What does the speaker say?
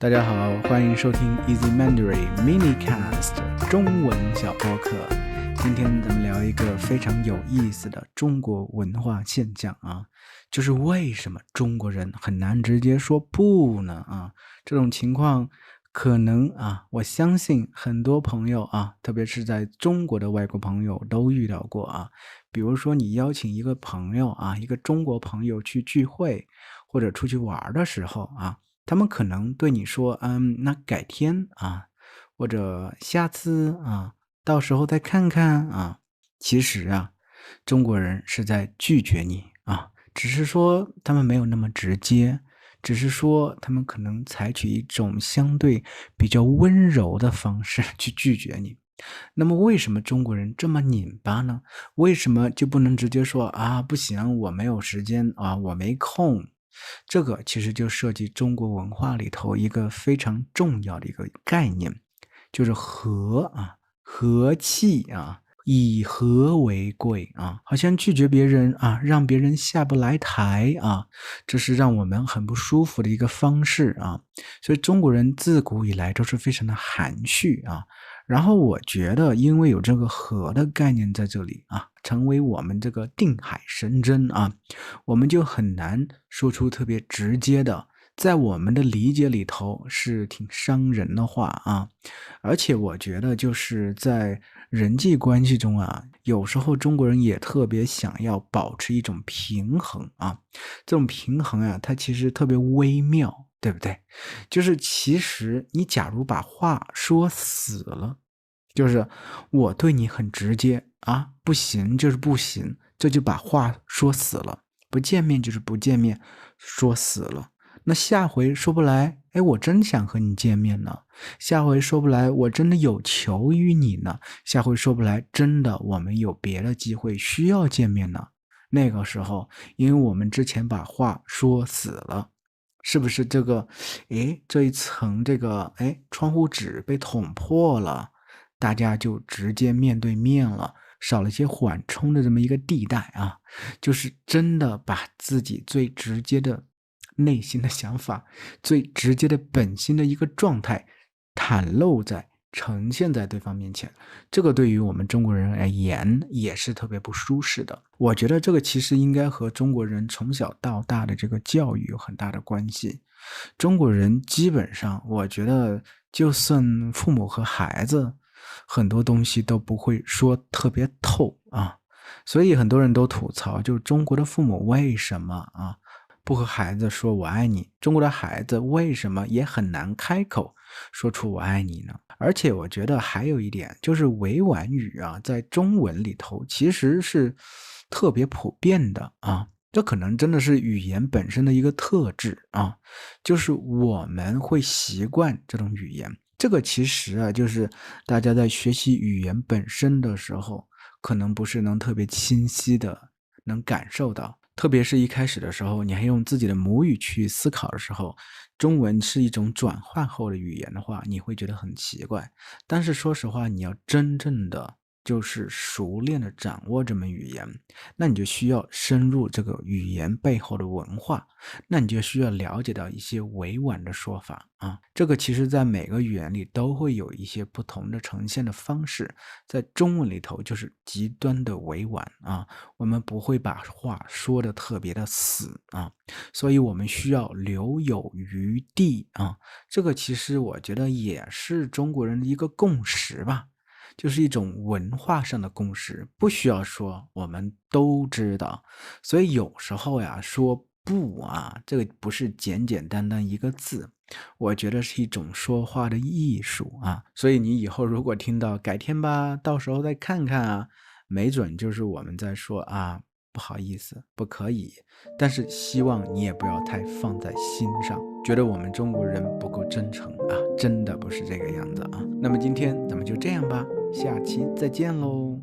大家好，欢迎收听 Easy Mandarin Minicast 中文小播客。今天咱们聊一个非常有意思的中国文化现象啊，就是为什么中国人很难直接说不呢？这种情况可能我相信很多朋友特别是在中国的外国朋友都遇到过。比如说你邀请一个朋友一个中国朋友去聚会或者出去玩的时候他们可能对你说，那改天或者下次到时候再看看。其实中国人是在拒绝你只是说他们没有那么直接，只是说他们可能采取一种相对比较温柔的方式去拒绝你。那么为什么中国人这么拧巴呢？为什么就不能直接说不行，我没有时间我没空？这个其实就涉及中国文化里头一个非常重要的一个概念，就是和气以和为贵好像拒绝别人让别人下不来台这是让我们很不舒服的一个方式所以中国人自古以来都是非常的含蓄然后我觉得因为有这个和的概念在这里成为我们这个定海神针我们就很难说出特别直接的，在我们的理解里头是挺伤人的话而且我觉得就是在人际关系中有时候中国人也特别想要保持一种平衡这种平衡它其实特别微妙，对不对？就是其实你假如把话说死了，就是我对你很直接不行就是不行，这就把话说死了，不见面就是不见面，说死了。那下回说不来，我真想和你见面呢。下回说不来，我真的有求于你呢。下回说不来，真的我们有别的机会需要见面呢。那个时候，因为我们之前把话说死了，是不是这个，这一层这个，窗户纸被捅破了，大家就直接面对面了，少了一些缓冲的这么一个地带就是真的把自己最直接的内心的想法，最直接的本心的一个状态袒露在呈现在对方面前，这个对于我们中国人而言也是特别不舒适的。我觉得这个其实应该和中国人从小到大的这个教育有很大的关系。中国人基本上我觉得就算父母和孩子很多东西都不会说特别透所以很多人都吐槽，就中国的父母为什么不和孩子说我爱你，中国的孩子为什么也很难开口说出我爱你呢？而且我觉得还有一点就是委婉语在中文里头其实是特别普遍的这可能真的是语言本身的一个特质就是我们会习惯这种语言。这个其实就是大家在学习语言本身的时候，可能不是能特别清晰的能感受到。特别是一开始的时候，你还用自己的母语去思考的时候，中文是一种转换后的语言的话，你会觉得很奇怪。但是说实话，你要真正的就是熟练的掌握这门语言，那你就需要深入这个语言背后的文化，那你就需要了解到一些委婉的说法这个其实在每个语言里都会有一些不同的呈现的方式，在中文里头就是极端的委婉我们不会把话说的特别的死所以我们需要留有余地这个其实我觉得也是中国人的一个共识吧。就是一种文化上的共识，不需要说，我们都知道。所以有时候说不这个不是简简单单一个字，我觉得是一种说话的艺术所以你以后如果听到改天吧，到时候再看看没准就是我们在说不好意思，不可以。但是希望你也不要太放在心上，觉得我们中国人不够真诚真的不是这个样子那么今天咱们就这样吧，下期再见喽。